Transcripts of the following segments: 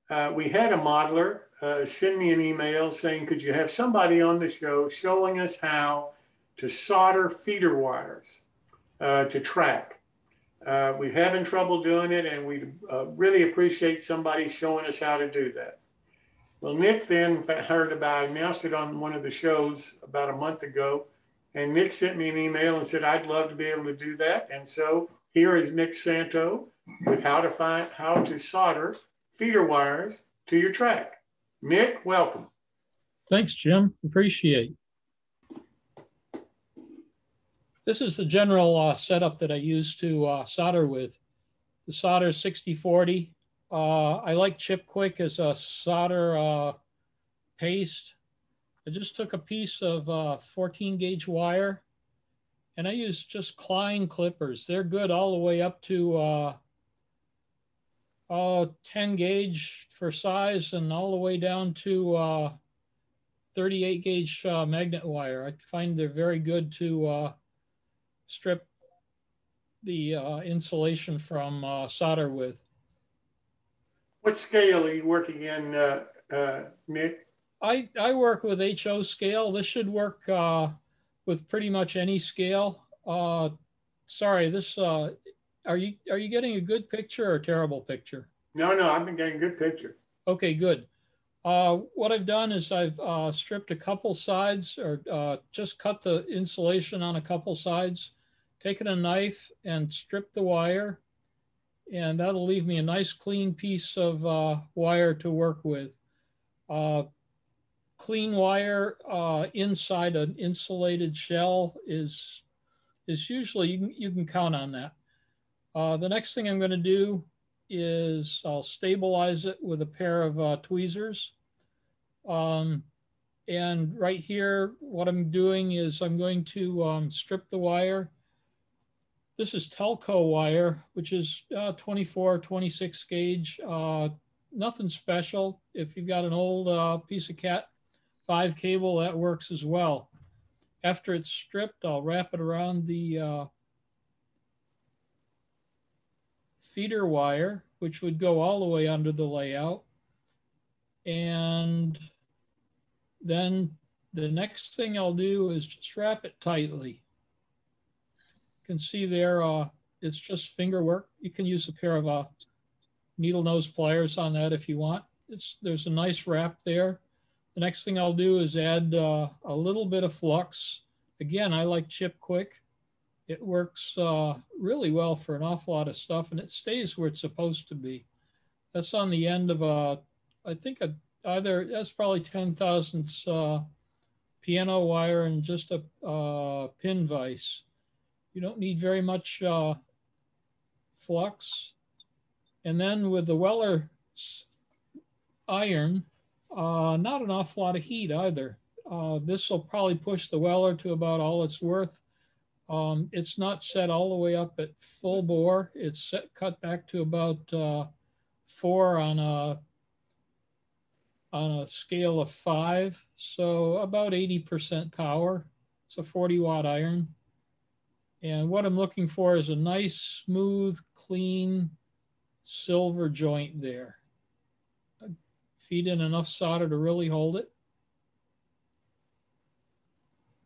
we had a modeler send me an email saying, could you have somebody on the show showing us how to solder feeder wires to track? We're having trouble doing it, and we really appreciate somebody showing us how to do that. Well, Nick then heard about it. I announced it on one of the shows about a month ago, and Nick sent me an email and said, I'd love to be able to do that. And so here is Nick Santo with how to solder feeder wires to your track. Nick, welcome. Thanks, Jim. Appreciate. This is the general setup that I use to solder with. The solder is 6040. I like Chip Quick as a solder paste. I just took a piece of 14 gauge wire, and I use just Klein clippers. They're good all the way up to 10 gauge for size and all the way down to 38 gauge magnet wire. I find they're very good to strip the insulation from solder with. What scale are you working in, Nick? I work with HO scale. This should work with pretty much any scale. Sorry, this are you getting a good picture or a terrible picture? No, I've been getting a good picture. Okay, good. What I've done is I've stripped a couple sides, or just cut the insulation on a couple sides, taken a knife and stripped the wire, and that'll leave me a nice clean piece of wire to work with. Clean wire inside an insulated shell is usually, you can count on that. The next thing I'm going to do is I'll stabilize it with a pair of tweezers. And right here, what I'm doing is I'm going to strip the wire. This is Telco wire, which is 24, 26 gauge. Nothing special. If you've got an old piece of Cat 5 cable, that works as well. After it's stripped, I'll wrap it around the feeder wire, which would go all the way under the layout. And then the next thing I'll do is just wrap it tightly. You can see there, it's just finger work. You can use a pair of needle nose pliers on that if you want. There's a nice wrap there. The next thing I'll do is add a little bit of flux. Again, I like Chip Quick. It works really well for an awful lot of stuff, and it stays where it's supposed to be. That's on the end of I think that's probably 10 thousandths piano wire and just a pin vise. You don't need very much flux. And then with the Weller iron, not an awful lot of heat either. This will probably push the Weller to about all it's worth. It's not set all the way up at full bore. It's cut back to about 4 on a scale of 5. So about 80% power. It's a 40-watt iron. And what I'm looking for is a nice, smooth, clean silver joint there. Feed in enough solder to really hold it.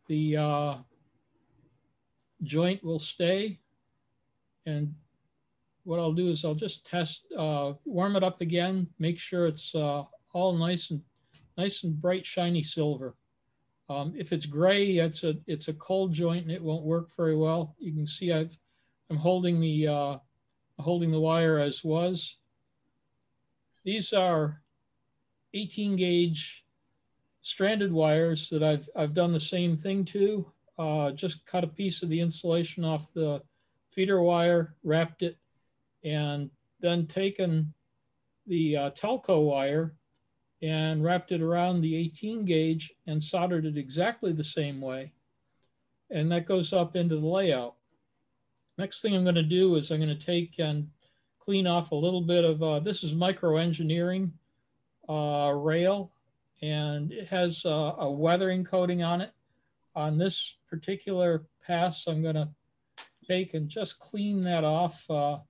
The joint will stay. And what I'll do is I'll just test, warm it up again, make sure it's all nice and bright, shiny silver. If it's gray, it's a cold joint and it won't work very well. You can see I'm holding the wire as was. These are 18 gauge stranded wires that I've done the same thing to. Just cut a piece of the insulation off the feeder wire, wrapped it, and then taken the Telco wire and wrapped it around the 18 gauge and soldered it exactly the same way. And that goes up into the layout. Next thing I'm going to do is I'm going to take and clean off a little bit of, this is micro engineering rail, and it has a weathering coating on it. On this particular pass, I'm going to take and just clean that off a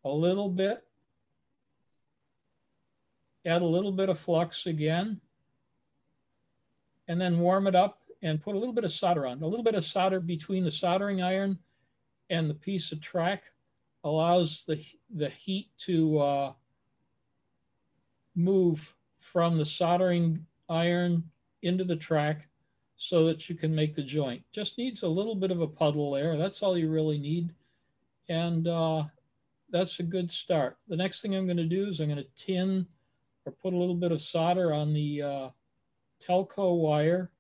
little bit. add a little bit of flux again, and then warm it up and put a little bit of solder on. A little bit of solder between the soldering iron and the piece of track allows the heat to move from the soldering iron into the track so that you can make the joint. Just needs a little bit of a puddle there. That's all you really need. And that's a good start. The next thing I'm going to do is I'm going to tin or put a little bit of solder on the telco wire.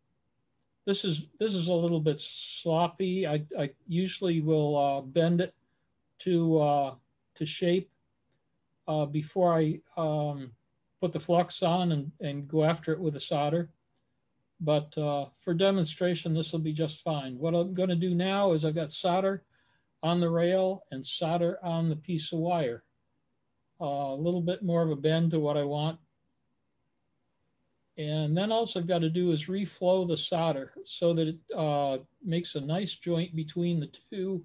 This is a little bit sloppy. I usually will bend it to shape before I put the flux on and go after it with a solder. But for demonstration, this will be just fine. What I'm going to do now is I've got solder on the rail and solder on the piece of wire. A little bit more of a bend to what I want. And then all I've got to do is reflow the solder so that it makes a nice joint between the two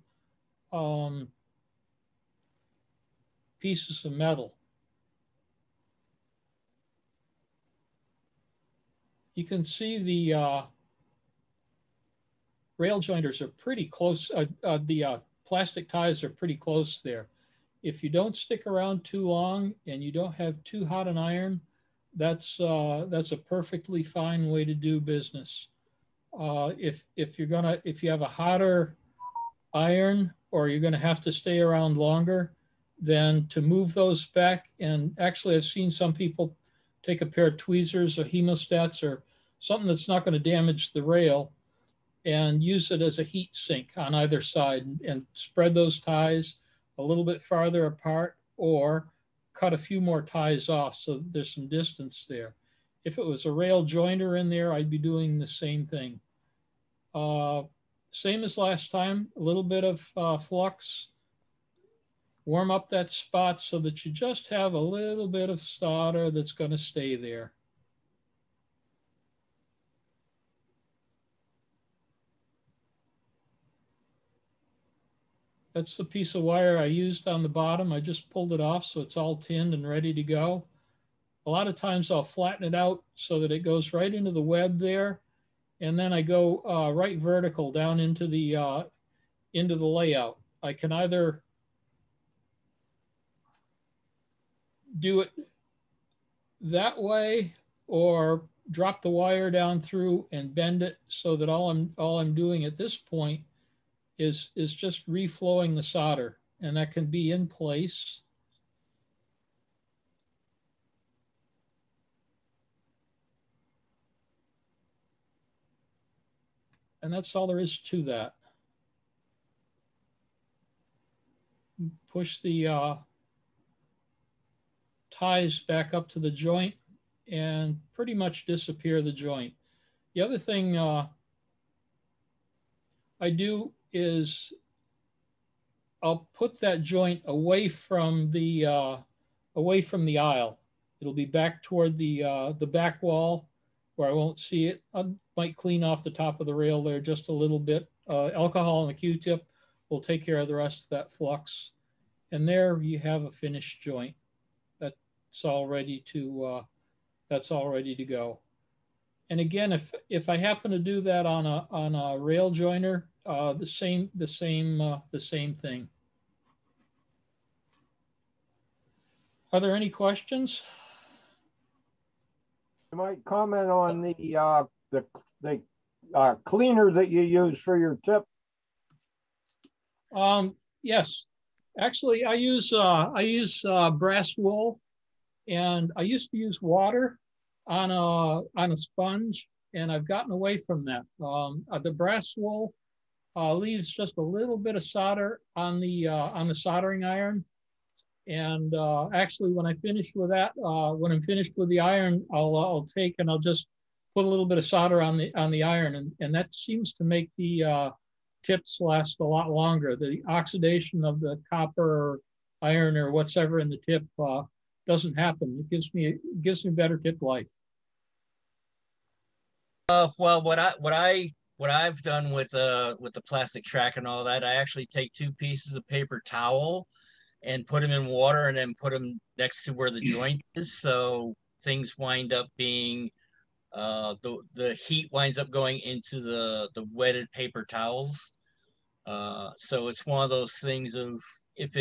pieces of metal. You can see the rail jointers are pretty close. The plastic ties are pretty close there. If you don't stick around too long and you don't have too hot an iron, that's a perfectly fine way to do business. If you have a hotter iron or you're gonna have to stay around longer, then to move those back, and actually I've seen some people take a pair of tweezers or hemostats or something that's not going to damage the rail and use it as a heat sink on either side and spread those ties a little bit farther apart or cut a few more ties off so there's some distance there. If it was a rail joiner in there, I'd be doing the same thing. Same as last time, a little bit of flux. Warm up that spot so that you just have a little bit of solder that's going to stay there. That's the piece of wire I used on the bottom. I just pulled it off so it's all tinned and ready to go. A lot of times I'll flatten it out so that it goes right into the web there. And then I go right vertical down into the layout. I can either do it that way or drop the wire down through and bend it so that all I'm doing at this point is just reflowing the solder, and that can be in place. And that's all there is to that. Push the ties back up to the joint and pretty much disappear the joint. The other thing I do is I'll put that joint away from the aisle. It'll be back toward the back wall where I won't see it. I might clean off the top of the rail there just a little bit. Alcohol and a Q-tip will take care of the rest of that flux. And there you have a finished joint. That's all ready to go. And again, if I happen to do that on a rail joiner, the same thing. Are there any questions? You might comment on the cleaner that you use for your tip. Yes, actually, I use brass wool, and I used to use water on a sponge, and I've gotten away from that. The brass wool leaves just a little bit of solder on the soldering iron. And actually, when I finish with that, when I'm finished with the iron, I'll take and I'll just put a little bit of solder on the iron, and that seems to make the tips last a lot longer. The oxidation of the copper or iron or whatever in the tip doesn't happen. It gives me better tip life. Well, what I've done with the plastic track and all that, I actually take 2 pieces of paper towel and put them in water and then put them next to where the joint is. So things wind up being the heat winds up going into the wetted paper towels. So it's one of those things of if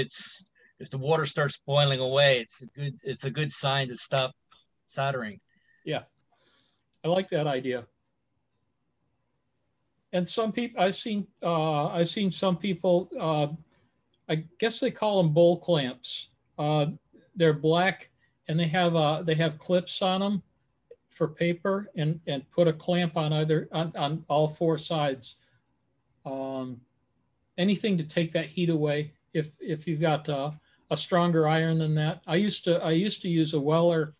the water starts boiling away, it's a good sign to stop soldering. Yeah, I like that idea. And some people I've seen some people, I guess they call them bowl clamps. They're black and they have clips on them for paper, and put a clamp on on all four sides. Anything to take that heat away. If you've got a stronger iron than that, I used to use a Weller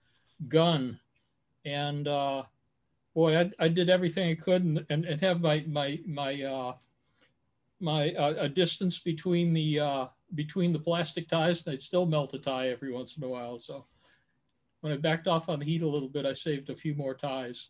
gun, and boy, I did everything I could, and have a distance between the plastic ties, and I'd still melt a tie every once in a while. So when I backed off on the heat a little bit, I saved a few more ties.